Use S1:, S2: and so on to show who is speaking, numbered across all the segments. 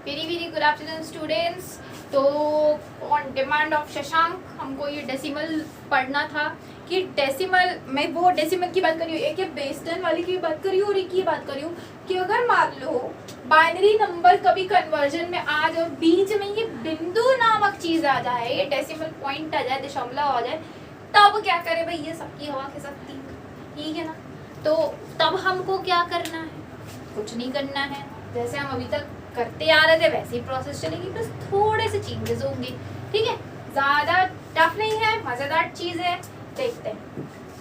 S1: Very very good afternoon students. तो on demand of Shashank हमको ये डेसिमल पढ़ना था कि डेसिमल, मैं वो डेसिमल की बात कर रही हूँ, एक ये बेस 10 वाली की बात कर रही हूँ और एक ये बात कर रही हूँ कि अगर मान लो बाइनरी नंबर कभी कन्वर्जन में आ जाए, बीच में ये बिंदु नामक चीज आ जाए, ये डेसिमल पॉइंट आ जाए, दशमलव आ जाए, तब क्या करे भाई, ये सबकी हवा खिसकती, ठीक है ना। तो तब हमको क्या करना है, कुछ नहीं करना है, जैसे हम अभी तक करते आ रहे थे वैसे ही प्रोसेस चलेगी, बस थोड़े से चेंजेस होंगे, ठीक है। ज्यादा टफ नहीं है, मजेदार चीज है, देखते हैं।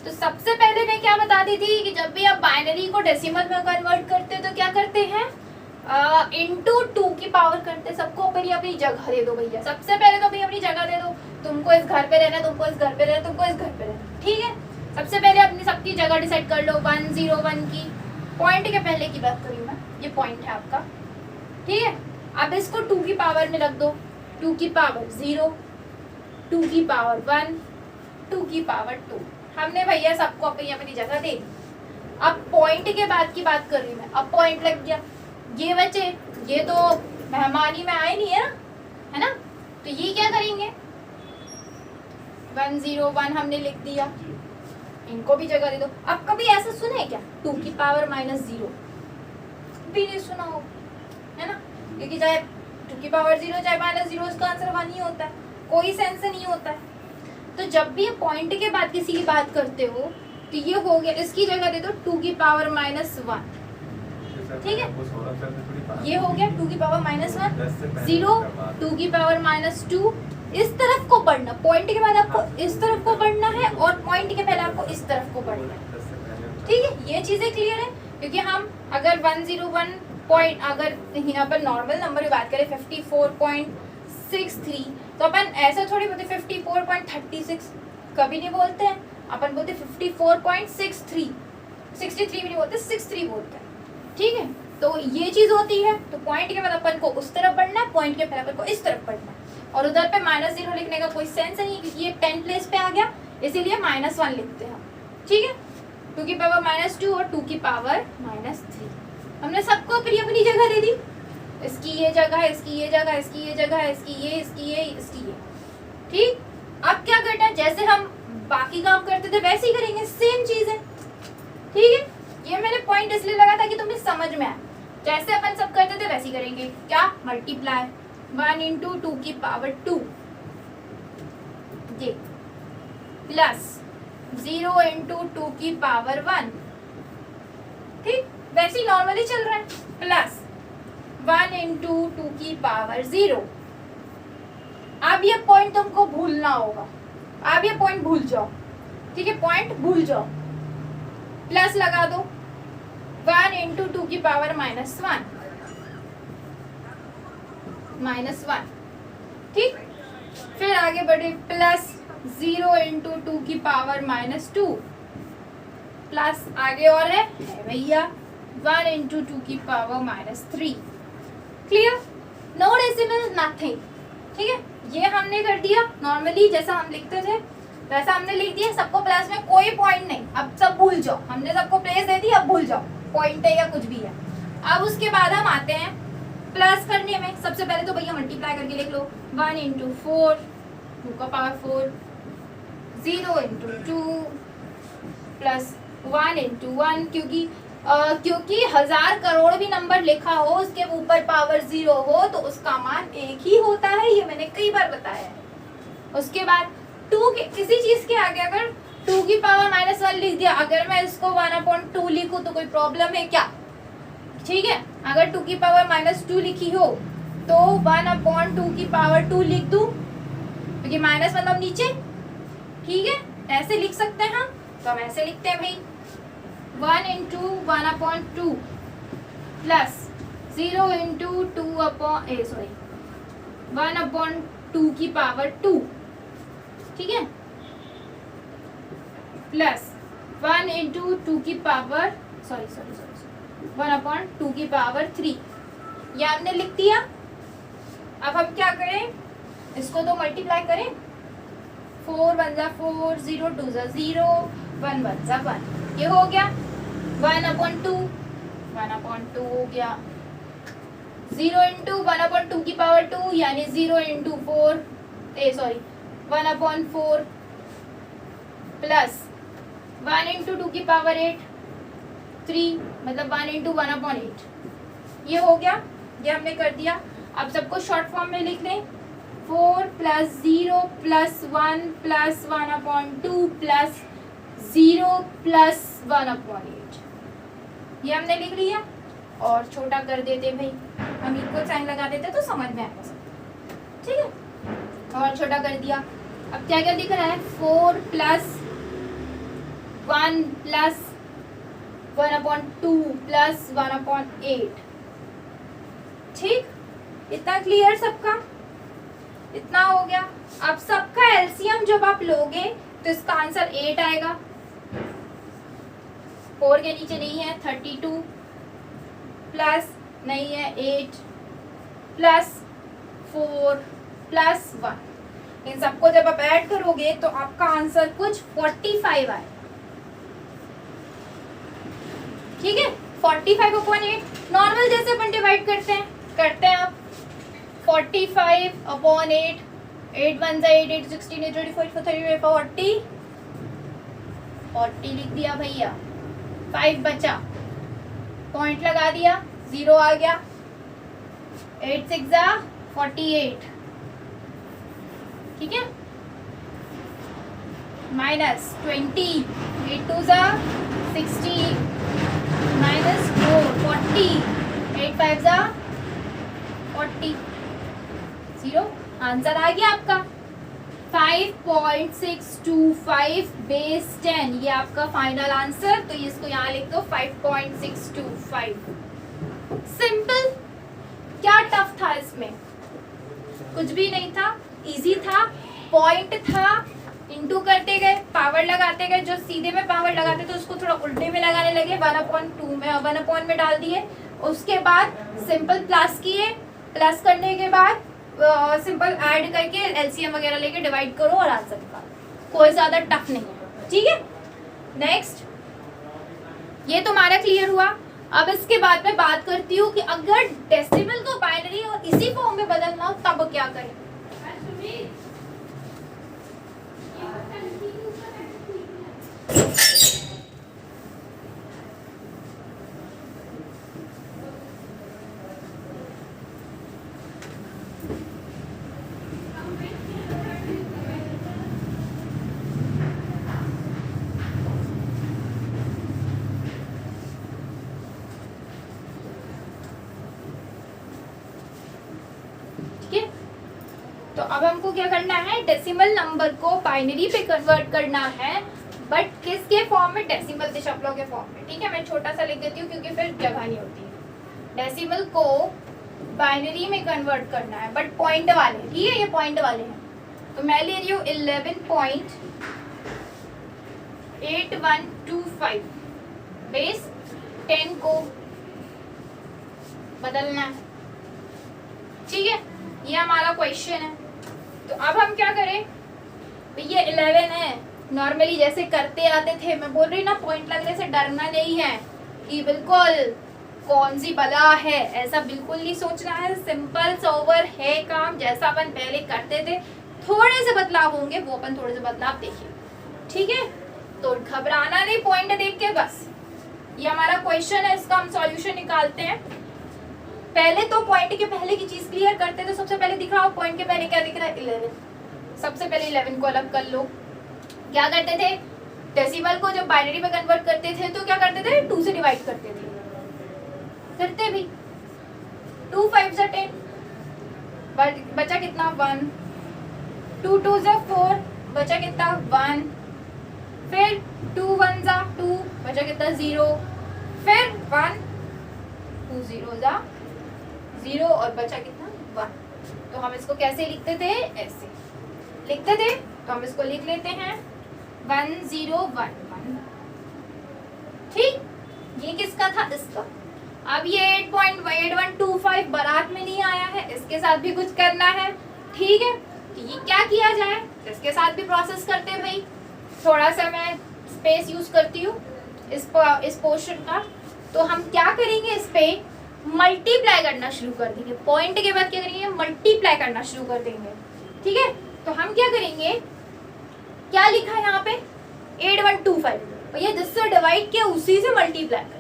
S1: तो सबसे पहले मैं क्या बताती थी कि जब भी आप बाइनरी को डेसिमल में कन्वर्ट करते हैं तो क्या करते हैं, इनटू 2 की पावर करते हैं। सबको अपनी अपनी जगह दे दो भैया, सबसे पहले तो भैया अपनी जगह दे दो, तुमको इस घर पे रहना, तुमको इस घर पे रहना, तुमको इस घर पे रहना, ठीक है। सबसे पहले अपनी सबकी जगह डिसाइड कर लो, 101 की। पॉइंट के पहले की बात करी मैं, ये पॉइंट है आपका, ठीक है। अब इसको 2 की पावर में रख दो, 2 की पावर 0, 2 की पावर 1, 2 की पावर 2। हमने भैया सबको अपनी अपनी जगह दे दी। अब पॉइंट के बाद की बात कर रही मैं, अब पॉइंट लग गया, ये बचे, ये तो मेहमानी में आए नहीं है ना, है ना। तो ये क्या करेंगे, 101 हमने लिख दिया, इनको भी जगह दे दो। अब कभी ऐसा सुना है क्या 2 की पावर -0, भी नहीं सुना हो, है ना, क्योंकि चाहे 2 की पावर 0 चाहे -0 उसका आंसर 1 ही होता है, कोई सेंस नहीं होता है। तो जब भी पॉइंट के बाद किसी की बात करते हो तो ये हो गया, इसकी जगह दे दो 2 की पावर -1, ठीक है। ये हो गया 2 की पावर -1, 0, 2 की पावर -2। इस तरफ को पढ़ना, पॉइंट के बाद आपको इस तरफ को पढ़ना है और पॉइंट के पहले आपको इस तरफ को पढ़ना है, ठीक है। ये चीजें क्लियर है, क्योंकि हम अगर 101 पॉइंट, अगर यहाँ पर नॉर्मल नंबर की बात करें 54.63, तो अपन ऐसा थोड़ी बोलते 54.36, कभी नहीं बोलते हैं, अपन बोलते 54.63, 63 भी नहीं बोलते, 63 बोलते हैं, ठीक है। तो ये चीज होती है। तो पॉइंट के बाद अपन को उस तरफ बढ़ना है, पॉइंट के पहले अपन को इस तरफ बढ़ना है, और उधर पे -0 लिखने का कोई सेंस नहीं है, क्योंकि ये 10 प्लेस पे आ गया, इसीलिए -1 लिखते हैं, ठीक है। 2 की पावर -2 और 2 की पावर -3, हमने सबको अपनी अपनी जगह दे दी, इसकी ये जगह, इसकी ये जगह, इसकी ये जगह, इसकी ये, इसकी ये, इसकी ये, ठीक। अब क्या करना है, जैसे हम बाकी काम करते थे वैसे ही करेंगे, सेम चीज है, ठीक है। ये मैंने पॉइंट इसलिए लगा था कि तुम्हें समझ में आए, जैसे अपन सब करते थे वैसे ही करेंगे। क्या, मल्टीप्लाई 1 इंटू 2 की पावर 2, ये प्लस 0 इंटू 2 की पावर 1, ठीक, वैसे ही नॉर्मली चल रहा है, प्लस 1 इंटू 2 की पावर 0। अब ये पॉइंट तुमको भूलना होगा, अब ये पॉइंट भूल जाओ, ठीक है, पॉइंट भूल जाओ, प्लस लगा दो 1 इंटू 2 की पावर -1, ठीक। फिर आगे बढ़े, प्लस 0 इंटू 2 की पावर -2, प्लस आगे और है भैया 1 इंटू 2 की power -3। Clear, no decimal nothing, ठीक है। ये हमने कर दिया नॉर्मली जैसा हम लिखते थे वैसा हमने लिख दिया, सबको प्लस में, कोई पॉइंट नहीं, अब सब भूल जाओ, हमने सबको प्लेस दे दी, अब भूल जाओ पॉइंट है या कुछ भी है। अब उसके बाद हम आते हैं प्लस करने में। सबसे पहले तो भैया मल्टीप्लाई करके लिख लो, 1 इंटू 4, 2 का पावर 4, 0 इंटू 2 प्लस 1 इंटू 1, क्योंकि 1000 करोड़ भी नंबर लिखा हो उसके ऊपर पावर 0 हो तो उसका मान 1 ही होता है, ये मैंने कई बार बताया है। उसके बाद 2 के किसी चीज के आगे अगर 2 की पावर -1 लिख दिया, अगर मैं इसको 1/2 लिखूं तो कोई प्रॉब्लम है क्या, ठीक है। अगर 2 की पावर -2 लिखी हो तो 1/2 की पावर 2 लिख दूं, क्योंकि माइनस मतलब नीचे, ठीक है, ऐसे लिख सकते हैं हम, तो हम ऐसे लिखते हैं भाई 1 इंटू 1/2 प्लस 0 इंटू 1/2 की पावर 2, ठीक है, प्लस 1 इंटू 2 की पावर 1/2 की पावर 3, ये हमने लिख दिया। अब हम क्या करें, इसको तो मल्टीप्लाई करें, 4 1 जा 4, 0 2 जा 0, 1 1 जा 1, ये हो गया 1/2 हो गया, 0 इंटू 1/2 की पावर 2 यानी 0 इंटू 4 1/4 प्लस 1 इंटू 2 की पावर 8 3 मतलब 1 इंटू 1/8। ये हो गया, ये हमने कर दिया। अब सबको शॉर्ट फॉर्म में लिख लें 4 plus 0 plus 1 plus 1/2 plus 0 plus 1/8। ये हमने लिख लिया और छोटा कर देते भाई, हम इक्वल साइन लगा देते तो समझ में आएगा सब। ठीक है, और छोटा कर दिया। अब क्या क्या दिख रहा है 4 प्लस 1 प्लस 1/2 प्लस 1/8। ठीक, इतना क्लियर सबका, इतना हो गया। अब सबका एलसीएम जब आप लोगे तो इसका आंसर 8 आएगा। 4 के नीचे नहीं है 32 प्लस नहीं है 8 प्लस 4 प्लस 1। इन सबको जब आप ऐड करोगे तो आपका आंसर कुछ 45 आए। ठीक है, 45/8 नॉर्मल जैसे अपन डिवाइड करते हैं आप 45/8 8 1 8 8 16 8 24 34 40 40 लिख दिया भैया। 5 बचा, पॉइंट लगा दिया, 0 आ गया। 8 6 48। ठीक है, माइनस 20 8 2 60 माइनस 4 40 8 5 40 0। आंसर आ गया आपका 5.625 बेस 10। ये आपका फाइनल आंसर, तो इसको यहाँ लिख दो 5.625। सिंपल, क्या टफ था इसमें? कुछ भी नहीं था, इजी था। पॉइंट था, इंटू करते गए, पावर लगाते गए। जो सीधे में पावर लगाते तो उसको थोड़ा उल्टे में लगाने लगे, 1/2 में 1 में डाल दिए। उसके बाद सिंपल प्लस किए, प्लस करने के बाद सिंपल ऐड करके एलसीएम वगैरह लेके डिवाइड करो और आंसर निकालो। कोई ज्यादा टफ नहीं है। ठीक है, नेक्स्ट, ये तुम्हारा क्लियर हुआ। अब इसके बाद मैं बात करती हूँ कि अगर डेसिमल को बाइनरी और इसी फॉर्म में बदलना हो तब क्या करें। तो अब हमको क्या करना है, डेसिमल नंबर को बाइनरी पे कन्वर्ट करना है, बट किसके फॉर्म में? डेसिमल दशमलव के फॉर्म में। ठीक है, मैं छोटा सा लिख देती हूँ क्योंकि फिर जगह नहीं होती है। डेसिमल को बाइनरी में कन्वर्ट करना है, बट पॉइंट वाले। ठीक है, ये पॉइंट वाले हैं, तो मैं ले रही हूँ 11.8125 बेस 10 को बदलना है। ठीक है, ये हमारा क्वेश्चन है। तो अब हम क्या करें, ये 11 है। नॉर्मली जैसे करते आते थे, मैं बोल रही ना, पॉइंट लगने से डरना नहीं है कि बिल्कुल कौन सी बला है, ऐसा बिल्कुल नहीं सोचना है। सिंपल सोवर है काम, जैसा अपन पहले करते थे। थोड़े से बदलाव होंगे, वो अपन थोड़े से बदलाव देखिए। ठीक है, तो घबराना नहीं पॉइंट देख के बस। ये हमारा क्वेश्चन है, इसका हम सॉल्यूशन निकालते हैं। पहले तो पॉइंट के पहले की चीज क्लियर करते थे। सबसे पहले दिख रहा हो पॉइंट के पहले क्या दिख रहा है, 11। सबसे पहले 11 को अलग कर लो। क्या करते थे, डेसिमल को जब बाइनरी में कन्वर्ट करते थे तो क्या करते थे, 2 से डिवाइड करते थे। करते भी 2 5 10, बचा कितना 1, 2 2 4, बचा कितना 1, फिर 2 1 2, बचा कितना 0, फिर 1 2 0 0 और बचा कितना 1। तो हम इसको कैसे लिखते थे, ऐसे लिखते थे। तो हम इसको लिख लेते हैं 1 0 1 1। ठीक, ये किसका था, इसका। अब ये 8.8125 बारात में नहीं आया है, इसके साथ भी कुछ करना है। ठीक है, तो ये क्या किया जाए, इसके साथ भी प्रोसेस करते हैं भाई। थोड़ा सा मैं स्पेस यूज करती हूँ इस पोर्शन का। तो हम क्या करेंगे, इस पे मल्टीप्लाई करना शुरू कर देंगे। पॉइंट के बाद क्या करेंगे, मल्टीप्लाई करना शुरू कर देंगे। ठीक है, तो हम क्या करेंगे, क्या लिखा है यहाँ पे 8125, भैया जिससे डिवाइड किया उसी से मल्टीप्लाई करेंगे।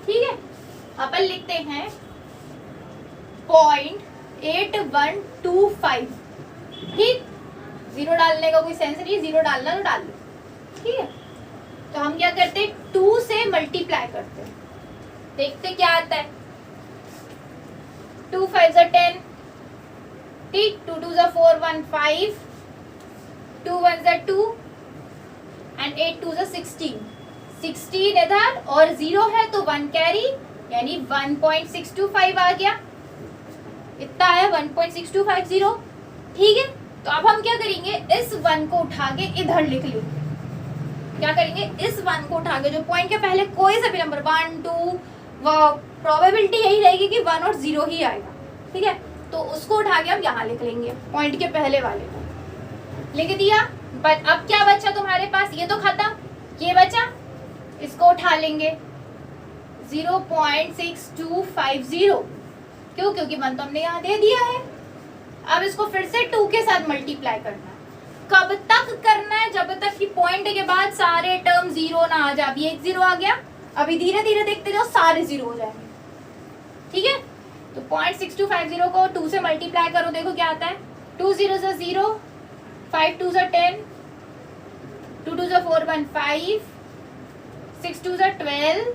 S1: ठीक है, अपन लिखते हैं 0.8125। ठीक, जीरो डालने का कोई सेंस नहीं, जीरो डालना तो डाल लो। ठीक है, तो हम क्या करते हैं 2 से मल्टीप्लाई करते हैं, देखते क्या आता है। 2 5 10, ठीक, 2 2 4 1 5, 2 1 2 एंड 8 2 16, 16 इधर और 0 है तो 1 कैरी, यानी 1.625 आ गया, इतना है 1.6250। ठीक है, तो अब हम क्या करेंगे, इस 1 को उठा के इधर लिख लेंगे। क्या करेंगे, इस 1 को उठा के जो पॉइंट के पहले कोई सा भी नंबर 1 2, प्रोबेबिलिटी यही रहेगी कि 1 और 0 ही आएगा। ठीक है, तो उसको उठा के हम यहाँ लिख लेंगे, पॉइंट के पहले वाले को लिख दिया। बट अब क्या बचा तुम्हारे पास, ये तो खत्म, ये बचा, इसको उठा लेंगे 0.6250। क्यों, क्योंकि 1 तो हमने यहाँ दे दिया है। अब इसको फिर से 2 के साथ मल्टीप्लाई करना है। कब तक करना है, जब तक कि पॉइंट के बाद सारे टर्म 0 ना आ जाए। अभी एक 0 आ गया, अभी धीरे धीरे देखते जाओ सारे 0 हो जाएंगे। ठीक है, तो 0.6250 को 2 से मल्टीप्लाई करो, देखो क्या आता है। 2 0 0, 5 2 10, 2 2 4 1 5, 6 2 12,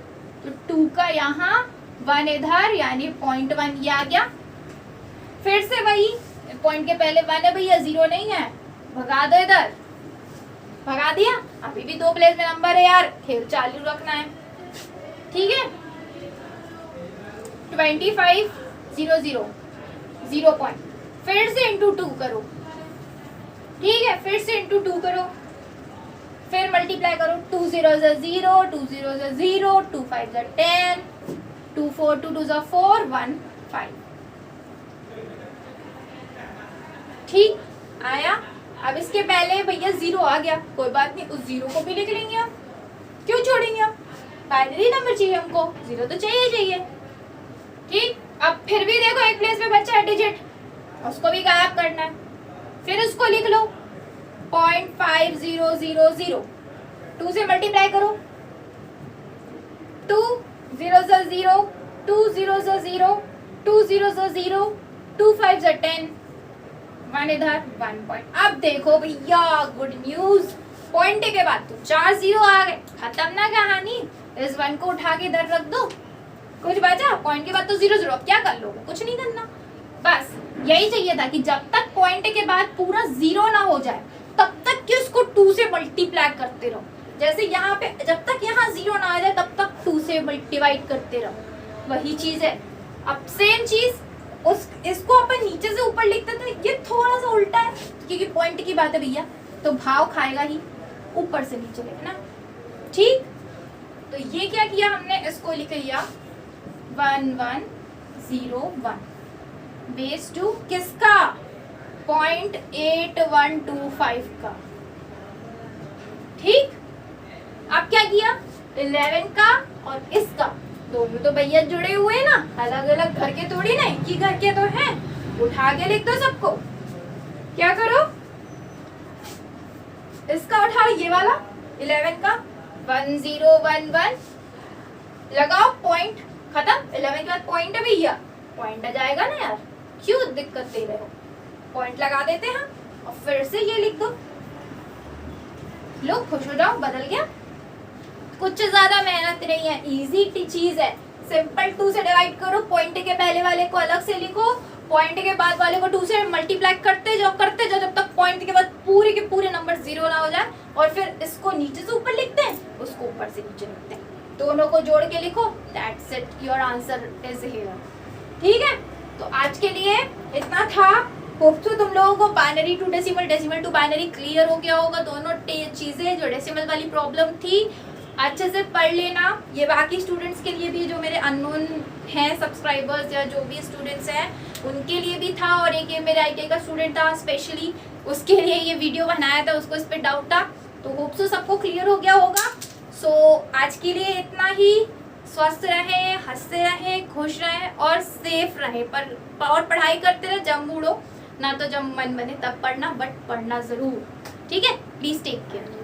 S1: तो 2 का यहाँ 1 इधर, यानी 0.1 ये आ गया। फिर से वही, पॉइंट के पहले 1 है भैया, 0 नहीं है, भगा दो इधर, भगा दिया। अभी भी 2 प्लेस में नंबर है यार, खेल चालू रखना है। ठीक है, 25 0 0 0 पॉइंट, फिर से इंटू 2 करो। ठीक है, फिर से इंटू 2 करो, फिर मल्टीप्लाई करो। 2 0 0, 2 0 0, 2 5 10, 2 4 2 2 4 1 5। ठीक आया। अब इसके पहले भैया 0 आ गया, कोई बात नहीं, उस 0 को भी लिख लेंगे हम, क्यों छोड़ेंगे हम, बाइनरी नंबर चाहिए हमको, 0 तो चाहिए चाहिए। ठीक, अब फिर भी देखो एक प्लेस में बचा है डिजिट, उसको भी गायब करना है। फिर उसको लिख लो 0.5000, 2 से मल्टीप्लाई करो। 2 0 0, 2 0 0, 2 0 0, 2 5 10, 1 इधर 1 पॉइंट। अब देखो भैया गुड न्यूज, पॉइंट के बाद तो 4 0 आ गए, खत्म ना कहानी। इस 1 को उठा के इधर रख दो, कुछ बचा, पॉइंट के बाद तो 0 0, अब क्या कर लोगे, कुछ नहीं करना। बस यही चाहिए था कि जब तक पॉइंट के बाद पूरा 0 ना हो जाए तब तक कि उसको 2 से मल्टीप्लाई करते रहो। जैसे यहाँ पे जब तक यहाँ 0 ना आ जाए तब तक 2 से डिवाइड करते रहो, वही चीज है। अब सेम चीज उस इसको अपन नीचे से ऊपर लिखते थे, ये थोड़ा सा उल्टा है क्योंकि पॉइंट की बात है भैया, तो भाव खाएगा ही, ऊपर से नीचे लिखना। ठीक, तो ये क्या किया हमने, इसको लिख लिया 1101 बेस टू किसका, 0.8125 का। ठीक, अब क्या किया, 11 का और इसका, दोनों तो भैया जुड़े हुए हैं ना, अलग अलग घर के थोड़ी ना, एक ही घर के तो हैं। उठा के लिख दो सबको। क्या करो, इसका उठाओ, ये वाला 11 का 1011, लगाओ पॉइंट, खत्म। 11 के बाद पॉइंट है भैया, पॉइंट आ जाएगा ना यार, क्यों दिक्कत दे रहे हो, पॉइंट लगा देते हैं और फिर से ये लिख दो। लो खुश हो जाओ, बदल गया। कुछ ज्यादा मेहनत नहीं है, इजी चीज है, सिंपल। 2 से डिवाइड करो, पॉइंट के पहले वाले को अलग से लिखो, पॉइंट के बाद वाले को 2 से मल्टीप्लाई करते जाओ जब तक पॉइंट के बाद पूरे के पूरे नंबर 0 ना हो जाए, और फिर इसको नीचे से ऊपर लिखते हैं, उसको ऊपर से नीचे लिखते हैं, दोनों को जोड़ के लिखो, that's it, your answer is here. ठीक है, तो आज के लिए इतना था। होप तो तुम लोगों को binary to decimal, decimal to binary clear हो गया होगा। दोनों चीजें जो डेसिमल वाली प्रॉब्लम थी अच्छे से पढ़ लेना। ये बाकी स्टूडेंट्स के लिए भी, जो मेरे अननोन हैं सब्सक्राइबर्स या जो भी स्टूडेंट्स हैं उनके लिए भी था, और एक ये मेरे आईटी का स्टूडेंट था स्पेशली, उसके लिए ये वीडियो बनाया था, उसको इस पर डाउट था। तो होप सो सबको क्लियर हो गया होगा। सो आज के लिए इतना ही। स्वस्थ रहे, हंसते रहे, खुश रहे और सेफ रहे। और पढ़ाई करते रहे, जब मूड हो ना तो जब मन बने तब पढ़ना, बट पढ़ना ज़रूर, ठीक है। Please take care.